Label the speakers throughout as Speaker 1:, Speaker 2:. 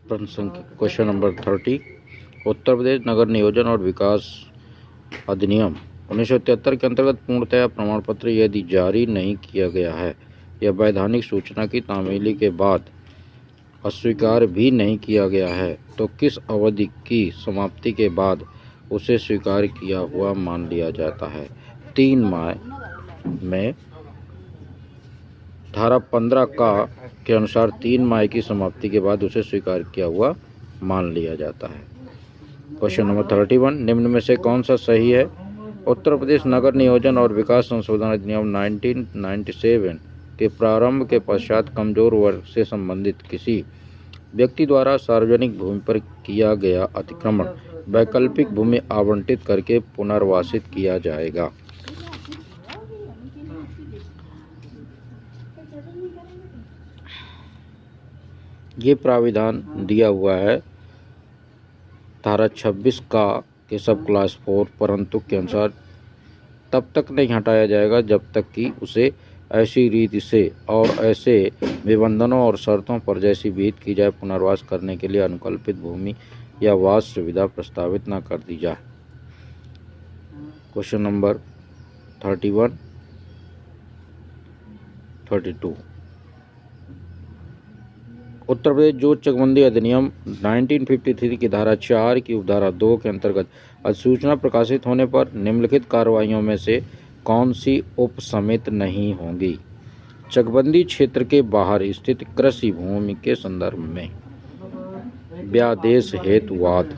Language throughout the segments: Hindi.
Speaker 1: Question number 30। उत्तर प्रदेश नगर नियोजन और विकास अधिनियम 1973 के अंतर्गत पूर्णतया प्रमाण पत्र यदि जारी नहीं किया गया है या वैधानिक सूचना की तामीली के बाद अस्वीकार भी नहीं किया गया है तो किस अवधि की समाप्ति के बाद उसे स्वीकार किया हुआ मान लिया जाता है? 3 माह में धारा 15 के अनुसार 3 माह की समाप्ति के बाद उसे स्वीकार किया हुआ मान लिया जाता है। Question number 31। निम्न में से कौन सा सही है? उत्तर प्रदेश नगर नियोजन और विकास संशोधन अधिनियम 1997 के प्रारंभ के पश्चात कमजोर वर्ग से संबंधित किसी व्यक्ति द्वारा सार्वजनिक भूमि पर किया गया अतिक्रमण वैकल्पिक भूमि आवंटित करके पुनर्वासित किया जाएगा। ये प्राविधान दिया हुआ है धारा 26 के सब क्लास 4 परंतु के अनुसार तब तक नहीं हटाया जाएगा जब तक कि उसे ऐसी रीति से और ऐसे निबंधनों और शर्तों पर जैसी विहित की जाए पुनर्वास करने के लिए अनुकल्पित भूमि या वास सुविधा प्रस्तावित न कर दी जाए। Question number 31, 32। उत्तर प्रदेश जोत चकबंदी अधिनियम 1953 की धारा 4 की उपधारा 2 के अंतर्गत अधिसूचना प्रकाशित होने पर निम्नलिखित कार्रवाइयों में से कौन सी उपसमित नहीं होंगी? चकबंदी क्षेत्र के बाहर स्थित कृषि भूमि के संदर्भ में व्यादेश हेतु वाद।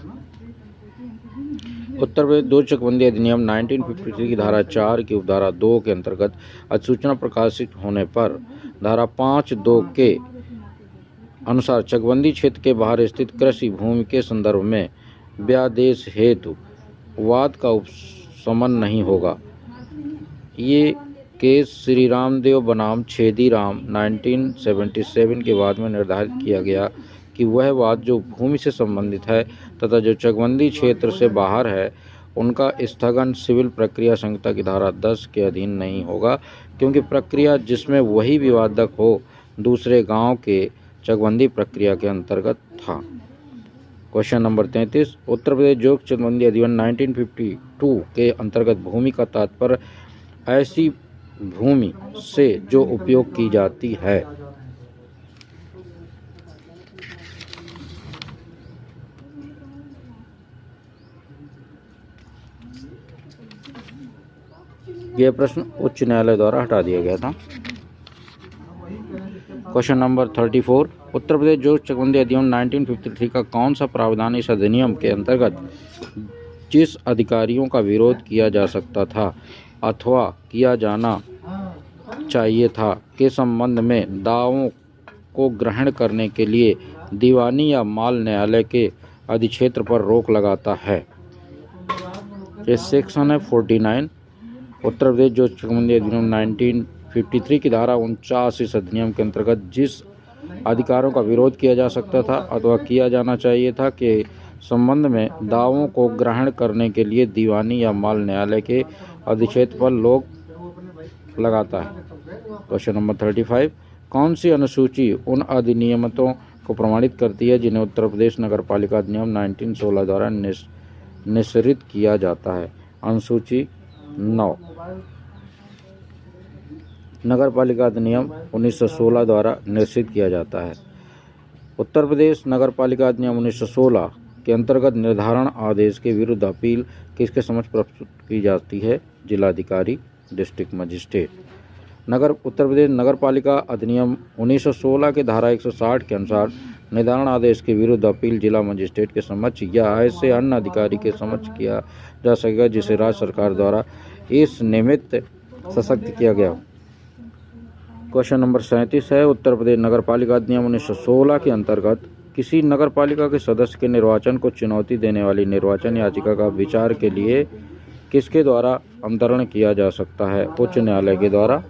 Speaker 1: उत्तर प्रदेश जोत चकबंदी अधिनियम 1953 की धारा 4 की उपधारा 2 के अंतर्गत अधिसूचना प्रकाशित होने पर धारा 5(2) के अनुसार चकबंदी क्षेत्र के बाहर स्थित कृषि भूमि के संदर्भ में व्यादेश हेतु वाद का उपशमन नहीं होगा। ये केस श्री रामदेव बनाम छेदीराम 1977 के बाद में निर्धारित किया गया कि वह वाद जो भूमि से संबंधित है तथा जो चकबंदी क्षेत्र से बाहर है उनका स्थगन सिविल प्रक्रिया संहिता की धारा 10 के अधीन नहीं होगा, क्योंकि प्रक्रिया जिसमें वही विवादक हो दूसरे गांव के चकबंदी प्रक्रिया के अंतर्गत था। Question number 33। उत्तर प्रदेश जोत चकबंदी अधिनियम 1952 के अंतर्गत भूमि का तात्पर्य ऐसी भूमि से जो उपयोग की जाती है। यह प्रश्न उच्च न्यायालय द्वारा हटा दिया गया था। Question number 34। उत्तर प्रदेश जोत चकबंदी अधिनियम 1953 का कौन सा प्रावधान इस अधिनियम के अंतर्गत जिस अधिकारियों का विरोध किया जा सकता था अथवा किया जाना चाहिए था के संबंध में दावों को ग्रहण करने के लिए दीवानी या माल न्यायालय के अधिक्षेत्र पर रोक लगाता है? ये सेक्शन है 49। उत्तर प्रदेश जोत चकबंदी अधिनियम 1953 की धारा 49 इस अधिनियम के अंतर्गत जिस अधिकारों का विरोध किया जा सकता था अथवा किया जाना चाहिए था के संबंध में दावों को ग्रहण करने के लिए दीवानी या माल न्यायालय के अधिक्षेत्र पर रोक लगाता है। Question number 35। कौन सी अनुसूची उन अधिनियमों को प्रमाणित करती है जिन्हें उत्तर प्रदेश नगरपालिका अधिनियम 1916 द्वारा निःसरित किया जाता है? अनुसूची 9 नगरपालिका अधिनियम 1916 द्वारा निश्चित किया जाता है। उत्तर प्रदेश नगरपालिका अधिनियम 1916 के अंतर्गत निर्धारण आदेश के विरुद्ध अपील किसके समक्ष प्रस्तुत की जाती है? जिलाधिकारी, डिस्ट्रिक्ट मजिस्ट्रेट। उत्तर प्रदेश नगरपालिका अधिनियम 1916 के धारा 160 के अनुसार निर्धारण आदेश के विरुद्ध अपील जिला मजिस्ट्रेट के समक्ष या ऐसे अन्य अधिकारी के समक्ष किया जा सकेगा जिसे राज्य सरकार द्वारा इस निमित्त सशक्त किया गया। क्वेश्चन नंबर 37 है। उत्तर प्रदेश नगरपालिका अधिनियम 1916 के अंतर्गत किसी नगरपालिका के सदस्य के निर्वाचन को चुनौती देने वाली निर्वाचन याचिका का विचार के लिए किसके द्वारा अंतरण किया जा सकता है? उच्च न्यायालय के द्वारा।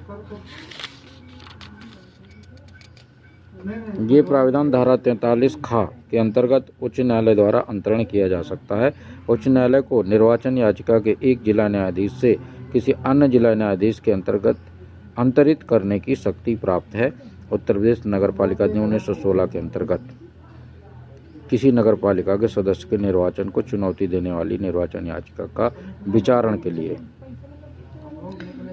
Speaker 1: ये प्राविधान धारा 43 के अंतर्गत उच्च न्यायालय द्वारा अंतरण किया जा सकता है। उच्च न्यायालय को निर्वाचन याचिका के एक जिला न्यायाधीश से किसी अन्य जिला न्यायाधीश के अंतर्गत अंतरित करने की शक्ति प्राप्त है। उत्तर प्रदेश नगरपालिका अधिनियम 1916 के अंतर्गत। किसी नगरपालिका के सदस्य के निर्वाचन को चुनौती देने वाली निर्वाचन याचिका का विचारण के लिए।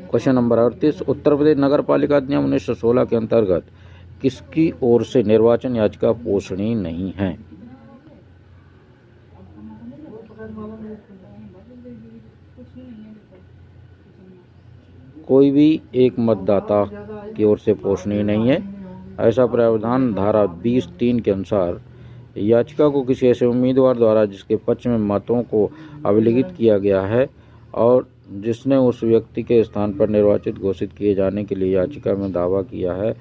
Speaker 1: क्वेश्चन नंबर 38, उत्तर प्रदेश नगरपालिका अधिनियम 1916 के अंतर्गत किसकी ओर से निर्वाचन याचिका पोषणीय नहीं है? कोई भी एक मतदाता की ओर से पोषणीय नहीं है। ऐसा प्रावधान धारा 20(3) के अनुसार याचिका को किसी ऐसे उम्मीदवार द्वारा जिसके पक्ष में मतों को अभिलिखित किया गया है और जिसने उस व्यक्ति के स्थान पर निर्वाचित घोषित किए जाने के लिए याचिका में दावा किया है,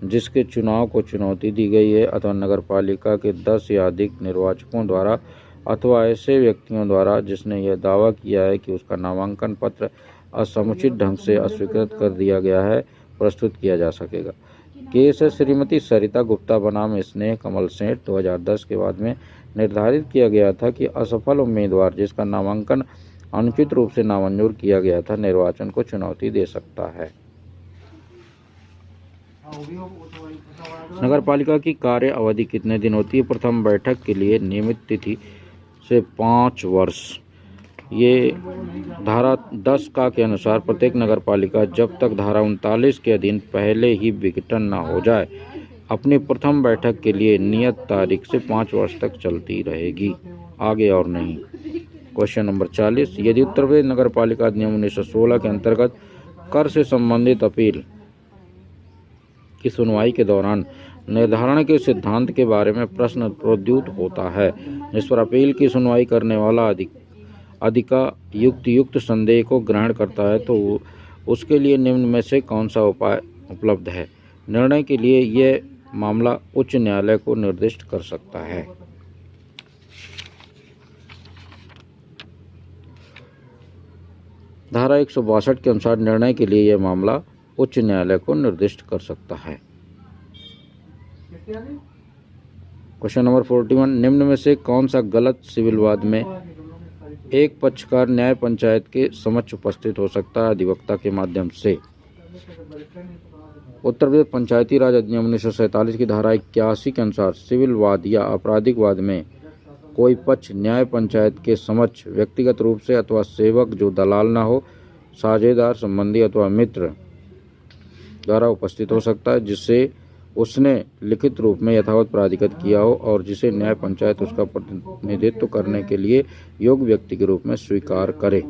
Speaker 1: जिसके चुनाव को चुनौती दी गई है, अथवा नगरपालिका के 10 या अधिक निर्वाचकों द्वारा अथवा ऐसे व्यक्तियों द्वारा जिसने यह दावा किया है कि उसका नामांकन पत्र असमुचित ढंग से अस्वीकृत कर दिया गया है, प्रस्तुत किया जा सकेगा। केस है श्रीमती सरिता गुप्ता बनाम स्नेह कमल सेठ 2010 के बाद में निर्धारित किया गया था कि असफल उम्मीदवार जिसका नामांकन अनुचित रूप से नामंजूर किया गया था, निर्वाचन को चुनौती दे सकता है। नगरपालिका की कार्य अवधि कितने दिन होती है? प्रथम बैठक के लिए नियमित तिथि से 5 वर्ष। ये धारा 10 का के अनुसार प्रत्येक नगरपालिका जब तक धारा 39 के अधीन पहले ही विघटन न हो जाए, अपनी प्रथम बैठक के लिए नियत तारीख से 5 वर्ष तक चलती रहेगी, आगे और नहीं। क्वेश्चन नंबर 40, यदि उत्तर प्रदेश नगरपालिका अधिनियम 1916 के अंतर्गत कर से संबंधित अपील की सुनवाई के दौरान निर्धारण के सिद्धांत के बारे में प्रश्न प्रोद्युत होता है, जिस पर अपील की सुनवाई करने वाला युक्त संदेह को ग्रहण करता है, तो उसके लिए निम्न में से कौन सा उपाय उपलब्ध है? निर्णय के लिए यह मामला उच्च न्यायालय को निर्दिष्ट कर सकता है। धारा 162 के अनुसार निर्णय के लिए यह मामला उच्च न्यायालय को निर्दिष्ट कर सकता है। क्वेश्चन नंबर 41, निम्न में से कौन सा गलत सिविल वाद में एक पक्षकार न्याय पंचायत के समक्ष उपस्थित हो सकता है अधिवक्ता के माध्यम से? उत्तर प्रदेश पंचायती राज अधिनियम 1947 की धारा 81 के अनुसार सिविल वाद या आपराधिक वाद में कोई पक्ष न्याय पंचायत के समक्ष व्यक्तिगत रूप से अथवा सेवक जो दलाल न हो, साझेदार, संबंधी अथवा मित्र द्वारा उपस्थित हो सकता है, जिससे उसने लिखित रूप में यथावत प्राधिकृत किया हो और जिसे न्याय पंचायत उसका प्रतिनिधित्व करने के लिए योग्य व्यक्ति के रूप में स्वीकार करे।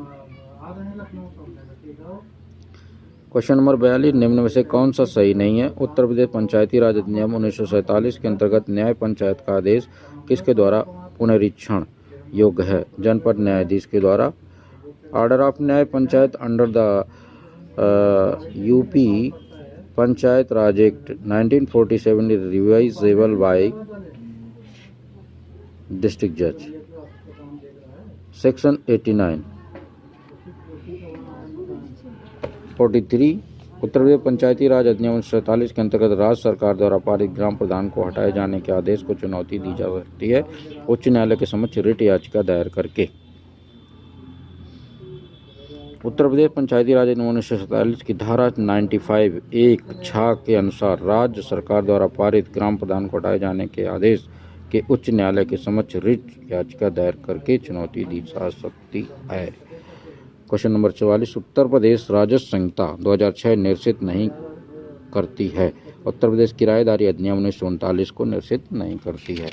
Speaker 1: क्वेश्चन नंबर 42, निम्न में से कौन सा सही नहीं है? उत्तर प्रदेश पंचायती राज अधिनियम 1947 के अंतर्गत न्याय पंचायत का आदेश किसके द्वारा पुनरीक्षण योग्य है? जनपद न्यायाधीश के द्वारा। ऑर्डर ऑफ न्याय panchayat under the UP panchayat Raj act 1947 is revisable by district judge. Section 89। 43, Uttar Pradesh पंचायती राज अधिनियम 1947 के अंतर्गत राज्य सरकार द्वारा पारित ग्राम प्रधान को हटाए जाने के आदेश को चुनौती दी जा सकती है उच्च न्यायालय के समक्ष रिट याचिका दायर करके। उत्तर प्रदेश पंचायती राज अधिनियम 1947 की धारा 95 एक छा के अनुसार राज्य सरकार द्वारा पारित ग्राम प्रधान को हटाए जाने के आदेश के उच्च न्यायालय के समक्ष रिट याचिका दायर करके चुनौती दी जा सकती है। क्वेश्चन नंबर 44, उत्तर प्रदेश राजस्व संहिता 2006 निरसित नहीं करती है। उत्तर प्रदेश किराएदारी अधिनियम 1939 को निरसित नहीं करती है।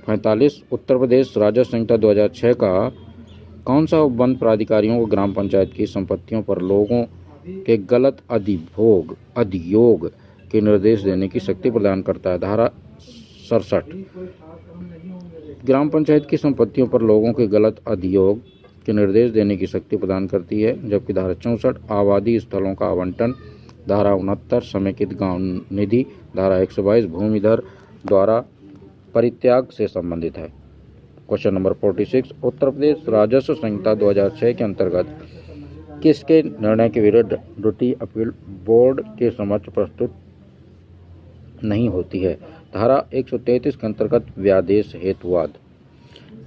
Speaker 1: पैंतालीस, उत्तर प्रदेश राजस्व संहिता 2006 का कौन सा उपबंध प्राधिकारियों को ग्राम पंचायत की संपत्तियों पर लोगों के गलत अधियोग के निर्देश देने की शक्ति प्रदान करता है? धारा 67 ग्राम पंचायत की संपत्तियों पर लोगों के गलत अधियोग के निर्देश देने की शक्ति प्रदान करती है, जबकि धारा 64 आबादी स्थलों का आवंटन, धारा 69 समेकित गांव निधि, धारा 122 भूमिधर द्वारा परित्याग से संबंधित है। क्वेश्चन नंबर 46, उत्तर प्रदेश राजस्व संहिता 2006 के अंतर्गत किसके निर्णय के विरुद्ध द्वितीय अपील बोर्ड के समक्ष प्रस्तुत नहीं होती है? धारा 133 के अंतर्गत व्यादेश हेतुवाद।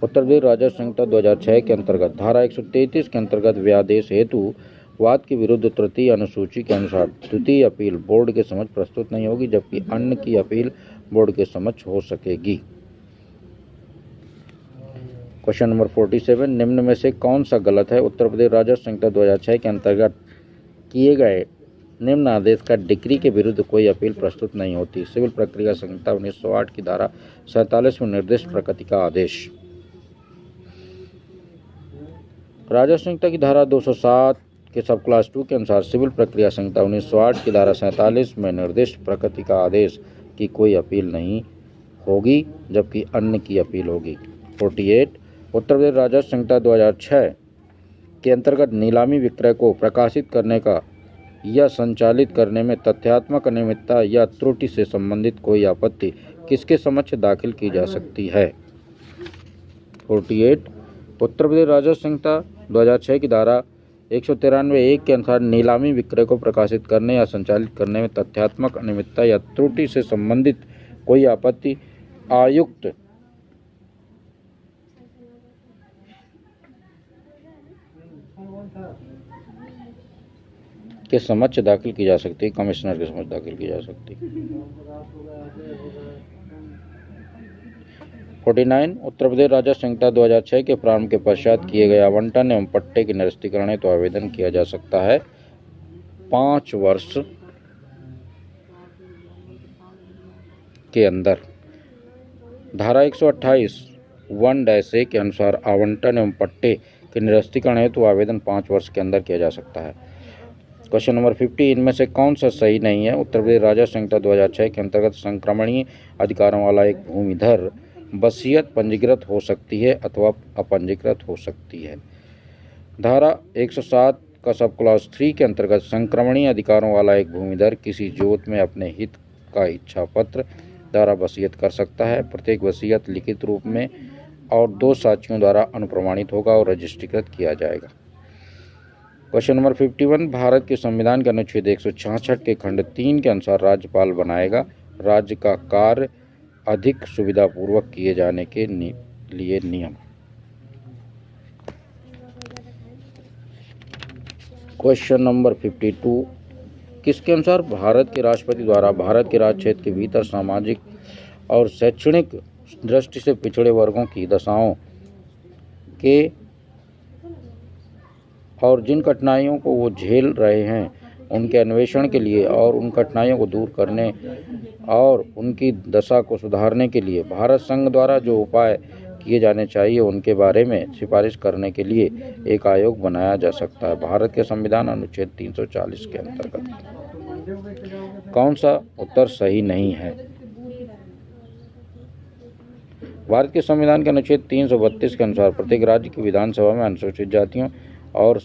Speaker 1: उत्तर प्रदेश राजस्व संहिता 2006 के अंतर्गत धारा 133 के अंतर्गत व्यादेश हेतु वाद के विरुद्ध तृतीय अनुसूची के अनुसार द्वितीय अपील बोर्ड के समक्ष प्रस्तुत नहीं होगी, जबकि अन्य की अपील बोर्ड के समक्ष हो सकेगी। क्वेश्चन नंबर 47, निम्न में से कौन सा गलत है? उत्तर प्रदेश राजस्व संहिता 2006 के अंतर्गत किए गए निम्न आदेश का डिक्री के विरुद्ध कोई अपील प्रस्तुत नहीं होती। सिविल प्रक्रिया संहिता 1908 की धारा 47 में निर्दिष्ट प्रकृति का आदेश। राजस्व संहिता की धारा 207 के सब क्लास 2 के अनुसार सिविल प्रक्रिया संहिता 1908 की धारा 47 में निर्दिष्ट प्रकृति का आदेश की कोई अपील नहीं होगी, जबकि अन्य की अपील होगी। 48, उत्तर प्रदेश राजस्व संहिता 2006 के अंतर्गत नीलामी विक्रय को प्रकाशित करने का या संचालित करने में तथ्यात्मक अनियमितता या त्रुटि से संबंधित कोई आपत्ति किसके समक्ष दाखिल की जा सकती है? 48, उत्तर प्रदेश राजस्व संहिता 2006 की धारा 193(1) के अनुसार नीलामी विक्रय को प्रकाशित करने या संचालित करने में तथ्यात्मक अनियमितता या त्रुटि से संबंधित कोई आपत्ति आयुक्त के समक्ष दाखिल की जा सकती है, कमिश्नर के समक्ष दाखिल की जा सकती है। 49, उत्तर प्रदेश राजस्व संहिता 2006 के प्रारंभ के पश्चात किए गए आवंटन एवं पट्टे के निरस्तीकरण हेतु आवेदन किया जा सकता है 5 वर्ष के अंदर। धारा 128 1-A के अनुसार आवंटन एवं पट्टे के निरस्तीकरण हेतु आवेदन 5 वर्ष के अंदर किया जा सकता है। क्वेश्चन नंबर 50, इनमें से कौन सा सही नहीं है? उत्तर प्रदेश राजस्व संहिता 2006 के अंतर्गत संक्रमणीय अधिकारों वाला एक भूमिधर वसीयत पंजीकृत हो सकती है अथवा अपंजीकृत हो सकती है। धारा 107 का सब क्लॉज 3 के अंतर्गत संक्रमणीय अधिकारों वाला एक भूमिधर किसी जोत में अपने हित का इच्छा पत्र द्वारा वसीयत कर सकता है। प्रत्येक वसीयत लिखित रूप में और 2 साक्षियों द्वारा अनुप्रमाणित होगा और रजिस्ट्रीकृत किया जाएगा। क्वेश्चन नंबर 51, भारत के संविधान के अनुच्छेद 166 के खंड 3 के अनुसार राज्यपाल बनाएगा। राज्य का कार्य अधिक सुविधापूर्वक किए जाने के लिए नियम। क्वेश्चन नंबर 52, किसके अनुसार भारत के राष्ट्रपति द्वारा भारत के राज्य क्षेत्र के भीतर सामाजिक और शैक्षणिक दृष्टि से पिछड़े वर्गों की दशाओं के और जिन कठिनाइयों को वो झेल रहे हैं उनके अन्वेषण के लिए और उन कठिनाइयों को दूर करने और उनकी दशा को सुधारने के लिए भारत संघ द्वारा जो उपाय किए जाने चाहिए उनके बारे में सिफारिश करने के लिए एक आयोग बनाया जा सकता है। भारत के संविधान अनुच्छेद 340 के अंतर्गत कौन सा उत्तर सही नहीं है? भारत के संविधान के अनुच्छेद 332 के अनुसार प्रत्येक राज्य की विधानसभा में अनुसूचित जातियों और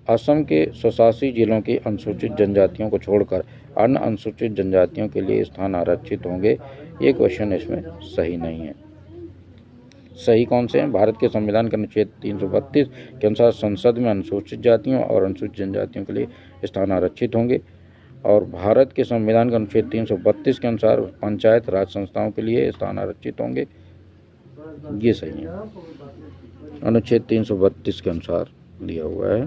Speaker 1: असम के स्वशासी जिलों की अनुसूचित जनजातियों को छोड़कर अन्य अनुसूचित जनजातियों के लिए स्थान आरक्षित होंगे। ये क्वेश्चन इसमें सही नहीं है। सही कौन से हैं? भारत के संविधान के अनुच्छेद 332 के अनुसार संसद में अनुसूचित जातियों और अनुसूचित जनजातियों के लिए स्थान आरक्षित होंगे और भारत के संविधान के अनुच्छेद 332 के अनुसार पंचायत राज संस्थाओं के लिए स्थान आरक्षित होंगे। ये सही है, अनुच्छेद 332 के अनुसार दिया हुआ है।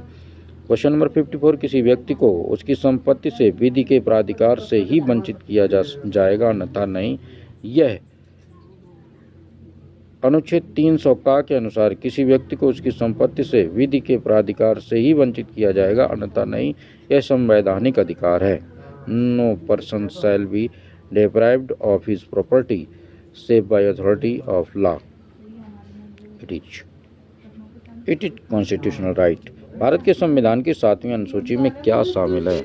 Speaker 1: क्वेश्चन नंबर 54, किसी व्यक्ति को उसकी संपत्ति से विधि के प्राधिकार से ही वंचित किया जाएगा अन्यथा नहीं। यह अनुच्छेद 300 का के अनुसार किसी व्यक्ति को उसकी संपत्ति से विधि के प्राधिकार से ही वंचित किया जाएगा अन्यथा नहीं। यह संवैधानिक अधिकार है। No person shall be deprived of his property save by authority of law. It is constitutional right. Bharat के संविधान की 7वीं अनुसूची में क्या शामिल है?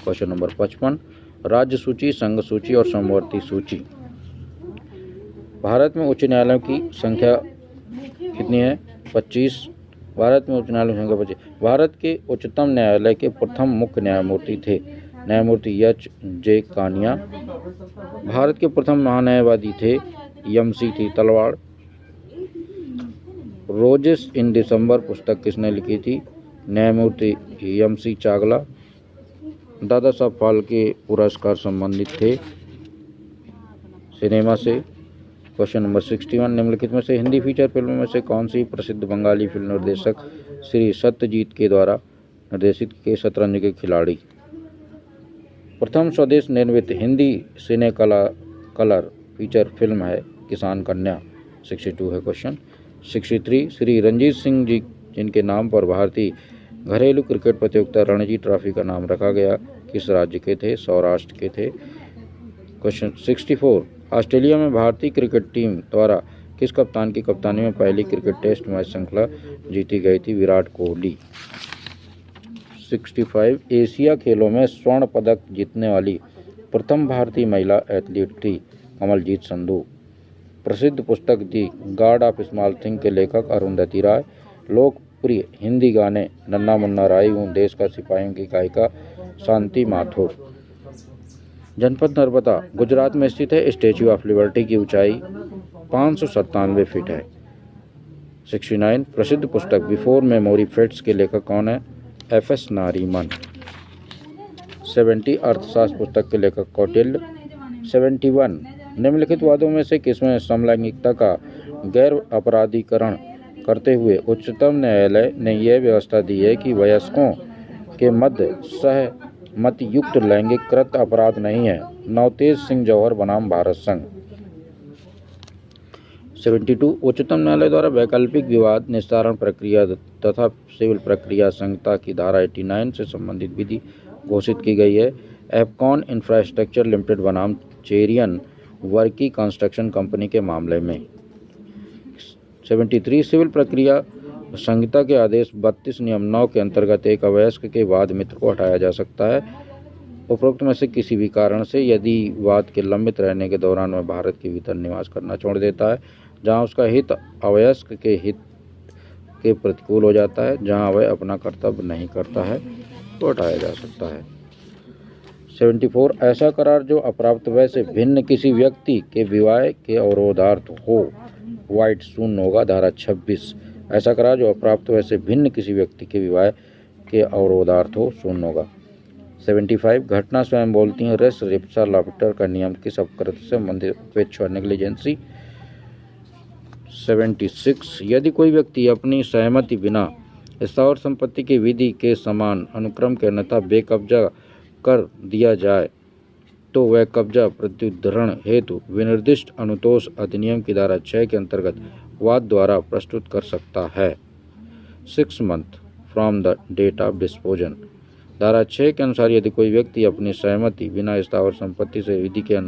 Speaker 1: क्वेश्चन नंबर 55, राज्य सूची, संघ सूची और समवर्ती सूची। भारत में उच्च न्यायालयों की संख्या कितनी है? 25। भारत में उच्च न्यायालयों की संख्या 25। भारत के उच्चतम न्यायालय के प्रथम मुख्य न्यायमूर्ति थे न्यायमूर्ति एच.जे. कानिया। भारत के प्रथम महान्यायवादी थे यमसी तलवाड़। रोजेस इन दिसंबर पुस्तक किसने लिखी थी? न्यायमूर्ति यमसी चागला। दादा साहब फाल्के पुरस्कार संबंधित थे सिनेमा से। क्वेश्चन नंबर 61, निम्नलिखित में से हिंदी फीचर फिल्म में से कौन सी प्रसिद्ध बंगाली फिल्म निर्देशक श्री सत्यजीत के द्वारा निर्देशित के शतरंज के खिलाड़ी। प्रथम स्वदेश निर्मित हिंदी सिने कलर फीचर फिल्म है किसान कन्या। 62 है क्वेश्चन। 63 श्री रंजीत सिंह जी जिनके नाम पर भारतीय घरेलू क्रिकेट प्रतियोगिता रणजी ट्रॉफी का नाम रखा गया किस राज्य के थे? सौराष्ट्र के थे। क्वेश्चन 64 ऑस्ट्रेलिया में भारतीय क्रिकेट टीम द्वारा किस कप्तान की कप्तानी में पहली क्रिकेट टेस्ट मैच श्रृंखला जीती गई थी? विराट कोहली। 65 एशिया खेलों में स्वर्ण पदक जीतने वाली प्रथम भारतीय महिला एथलीट थी कमलजीत संधू। प्रसिद्ध पुस्तक दी गॉड ऑफ स्मॉल थिंग के लेखक अरुंधति राय। लोकप्रिय हिंदी गाने नन्ना मुन्ना राई हूँ, देश का सिपाहियों की गायिका शांति माथुर। जनपद नर्मदा गुजरात में स्थित है। स्टैच्यू ऑफ लिबर्टी की ऊंचाई 597 फीट है। 69 प्रसिद्ध पुस्तक बिफोर मेमोरी फेड्स के लेखक कौन है? एफ.एस. नारीमन। 70 अर्थशास्त्र पुस्तक के लेखक कौटिल्य। 71 निम्नलिखित वादों में से किसमें समलैंगिकता का गैर अपराधीकरण करते हुए उच्चतम न्यायालय ने यह व्यवस्था दी है कि वयस्कों के मध्य सहमतियुक्त लैंगिक कृत अपराध नहीं है? नवतेज सिंह जौहर बनाम भारत संघ। 72 उच्चतम न्यायालय द्वारा वैकल्पिक विवाद निस्तारण प्रक्रिया तथा सिविल प्रक्रिया संहिता की धारा 89 से संबंधित विधि घोषित की गई है। एफकॉन इंफ्रास्ट्रक्चर लिमिटेड बनाम चेरियन वर्की कंस्ट्रक्शन कंपनी के मामले में। 73 सिविल प्रक्रिया संहिता के आदेश 32 नियम 9 के अंतर्गत एक अवयस्क के वाद मित्र को हटाया जा सकता है उपरोक्त में से किसी भी कारण से यदि वाद के लंबित रहने के दौरान वह भारत के भीतर निवास करना छोड़ देता है जहां उसका हित अवयस्क के हित के प्रतिकूल हो जाता है, जहां वह अपना कर्तव्य नहीं करता है तो हटाया जा सकता है। 74 ऐसा करार जो अप्राप्त वय से भिन्न किसी व्यक्ति के विवाह के अवरोधार्थ हो वाइड शून्य होगा। धारा 26 ऐसा करार जो अप्राप्त वय से भिन्न किसी व्यक्ति के विवाह के अवरोधार्थ हो शून्य होगा। 75 घटना स्वयं बोलती है। रेस रिप्सा लॉफ्टर का नियम किस अपकृत से संबंधित? उपेक्षा नेग्लिजेंसी। 76 यदि कोई व्यक्ति अपनी सहमति बिना स्थावर संपत्ति की विधि के समान अनुक्रम के अन्यथा बेकब्जा कर दिया जाए तो वह कब्जा प्रत्युद्धरण हेतु विनिर्दिष्ट अनुतोष अधिनियम की धारा 6 के अंतर्गत वाद द्वारा प्रस्तुत कर सकता है। 6 month from the date of disposal. धारा 6 के अनुसार यदि कोई व्यक्ति अपनी सहमति बिना स्थावर संपत्ति से विधि के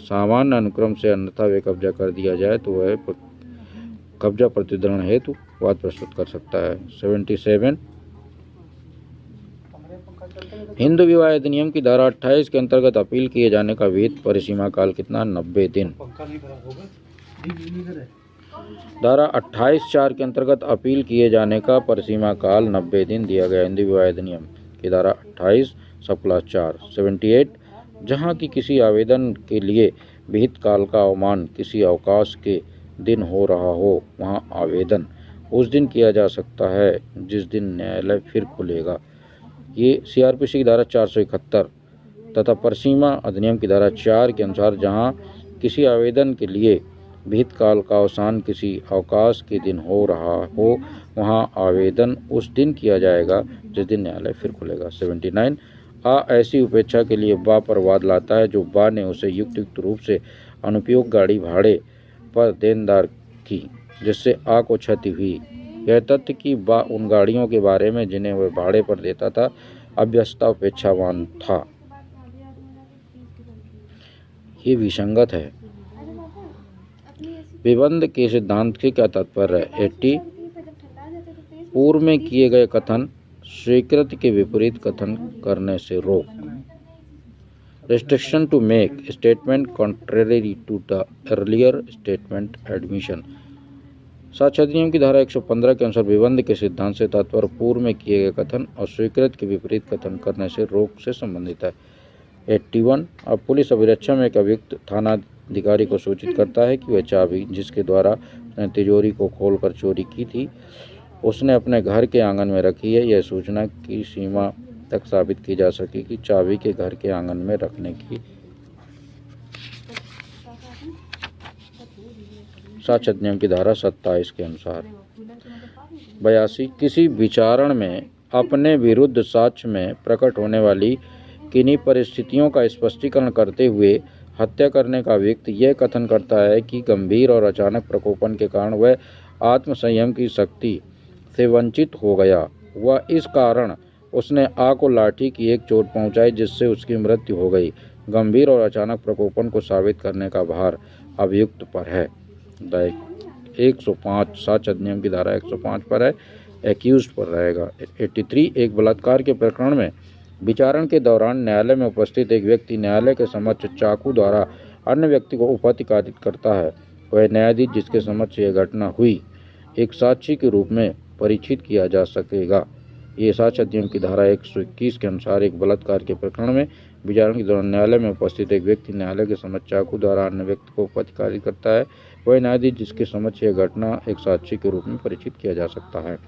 Speaker 1: सामान्य अनुक्रम से अन्यथा वे कब्जा कर दिया जाए तो वह कब्जा प्रत्युद्धरण हेतु वाद प्रस्तुत कर सकता है। 77 हिंदू विवाह अधिनियम की धारा 28 के अंतर्गत अपील किए जाने का विहित परिसीमा काल कितना? 90 दिन। धारा 28(4) के अंतर्गत अपील किए जाने का परिसीमा काल 90 दिन दिया गया। हिंदू विवाह अधिनियम की धारा 28 सब क्लास 4। 78 जहाँ की किसी आवेदन के लिए विहित काल का अवमान किसी अवकाश के दिन हो रहा हो वहाँ आवेदन उस दिन किया जा सकता है जिस दिन न्यायालय फिर खुलेगा। ये सीआरपीसी की धारा 471 तथा परिसीमा अधिनियम की धारा 4 के अनुसार जहाँ किसी आवेदन के लिए विहित काल का अवसान किसी अवकाश के दिन हो रहा हो वहाँ आवेदन उस दिन किया जाएगा जिस दिन न्यायालय फिर खुलेगा। 79 आ ऐसी उपेक्षा के लिए बा पर वाद लाता है जो बा ने उसे युक्त रूप से अनुपयोग गाड़ी भाड़े पर देनदार की जिससे आ को क्षति हुई। यह तथ्य कि बा उन गाड़ियों के बारे में जिन्हें वह भाड़े पर देता था अव्यवस्था उपेक्षावान था, ये विसंगत है। विबंध के सिद्धांत के क्या तात्पर्य है? 80 पूर्व में किए गए कथन स्वीकृति के विपरीत कथन करने से रोक। Restriction to make statement contrary to the earlier statement admission। साक्ष्य अधिनियम की धारा 115 के अनुसार विबंध के सिद्धांत से तात्पर्य पूर्व में किए गए कथन और स्वीकृत के विपरीत कथन करने से रोक से संबंधित है। 81 अब पुलिस अभिरक्षा में एक अभियुक्त थानाधिकारी को सूचित करता है कि वह चाबी जिसके द्वारा उसने तिजोरी को खोलकर चोरी की थी उसने अपने घर के आंगन में रखी है। यह सूचना की सीमा तक साबित की जा सके कि चाबी के घर के आंगन में रखने की साक्ष्य अधिनियम की धारा 27 के अनुसार। 82 किसी विचारण में अपने विरुद्ध साक्ष्य में प्रकट होने वाली किन्हीं परिस्थितियों का स्पष्टीकरण करते हुए हत्या करने का व्यक्ति यह कथन करता है कि गंभीर और अचानक प्रकोपन के कारण वह आत्मसंयम की शक्ति से वंचित हो गया व इस कारण उसने आ को लाठी की एक चोट पहुंचाई जिससे उसकी मृत्यु हो गई। गंभीर और अचानक प्रकोपन को साबित करने का भार अभियुक्त पर है। 105 साक्ष्य अधिनियम की धारा 105 पर है, एक्यूज्ड पर रहेगा। 83 एक बलात्कार के प्रकरण में विचारण के दौरान न्यायालय में उपस्थित एक व्यक्ति न्यायालय के समक्ष चाकू द्वारा अन्य व्यक्ति को उपहतिकारित करता है। वह न्यायाधीश जिसके समक्ष यह घटना हुई एक साक्षी के रूप में परिचित किया जा सकेगा। ये साक्ष्य अधिनियम की धारा 121 के अनुसार एक बलात्कार के प्रकरण में विचारण के दौरान न्यायालय में उपस्थित एक व्यक्ति न्यायालय के समक्ष चाकू द्वारा अन्य व्यक्ति को उपहतिकारित करता है। वह न्यायाधीश जिसके समक्ष यह घटना एक साक्षी के रूप में परिचित किया जा सकता है।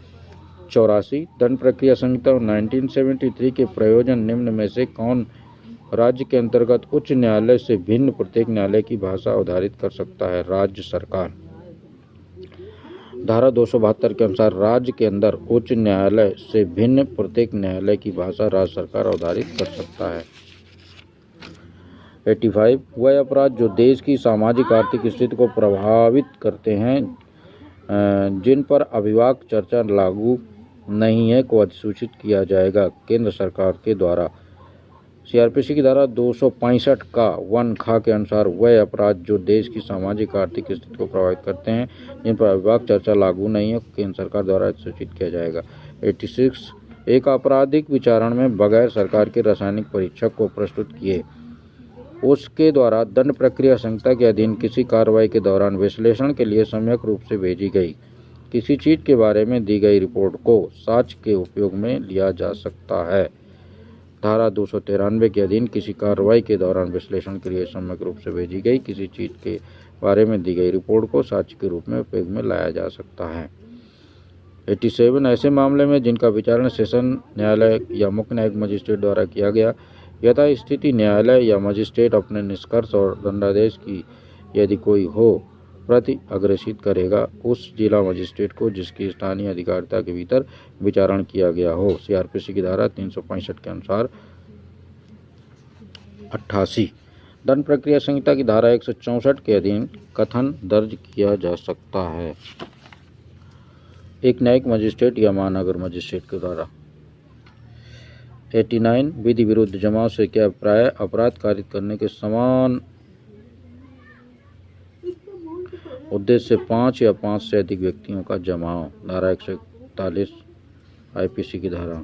Speaker 1: 84 दंड प्रक्रिया संहिता 1973 के प्रयोजन निम्न में से कौन राज्य के अंतर्गत उच्च न्यायालय से भिन्न प्रत्येक न्यायालय की भाषा अवधारित कर सकता है? राज्य सरकार। धारा 272 के अनुसार राज्य के अंदर उच्च न्यायालय से भिन्न प्रत्येक न्यायालय की भाषा राज्य सरकार अवधारित कर सकता है। 85 वह अपराध जो देश की सामाजिक आर्थिक स्थिति को प्रभावित करते हैं जिन पर अभिभाषक चर्चा लागू नहीं है को अधिसूचित किया जाएगा केंद्र सरकार के द्वारा। सीआरपीसी की धारा 265 का 1 खा के अनुसार वह अपराध जो देश की सामाजिक आर्थिक स्थिति को प्रभावित करते हैं जिन पर अभिभाषक चर्चा लागू नहीं है केंद्र सरकार द्वारा सूचित किया जाएगा। 86 एक आपराधिक विचारण में बगैर सरकार के रासायनिक परीक्षक को प्रस्तुत किए उसके द्वारा दंड प्रक्रिया संहिता के अधीन किसी कार्रवाई के दौरान विश्लेषण के लिए सम्यक रूप से भेजी गई किसी चीज के बारे में दी गई रिपोर्ट को साक्ष्य के उपयोग में लिया जा सकता है। धारा 293 के अधीन किसी कार्रवाई के दौरान विश्लेषण के लिए सम्यक रूप से भेजी गई किसी चीज के बारे में दी गई रिपोर्ट को साक्ष्य के रूप में उपयोग में लाया जा सकता है। 87 ऐसे मामले में जिनका विचारण सेशन न्यायालय या मुख्य न्यायिक मजिस्ट्रेट द्वारा किया गया यथा स्थिति न्यायालय या मजिस्ट्रेट अपने निष्कर्ष और दंडादेश की यदि कोई हो प्रति अग्रेसित करेगा उस जिला मजिस्ट्रेट को जिसकी स्थानीय अधिकारिता के भीतर विचारण किया गया हो। सीआरपीसी की धारा 365 के अनुसार 88 दंड प्रक्रिया संहिता की धारा 164 के अधीन कथन दर्ज किया जा सकता है एक न्यायिक मजिस्ट्रेट या महानगर मजिस्ट्रेट के द्वारा। 89 विधि विरुद्ध जमाव से क्या अभिप्राय अपराध कारित करने के समान उद्देश्य से 5 या 5 से अधिक व्यक्तियों का जमाव। धारा 141 आईपीसी की धारा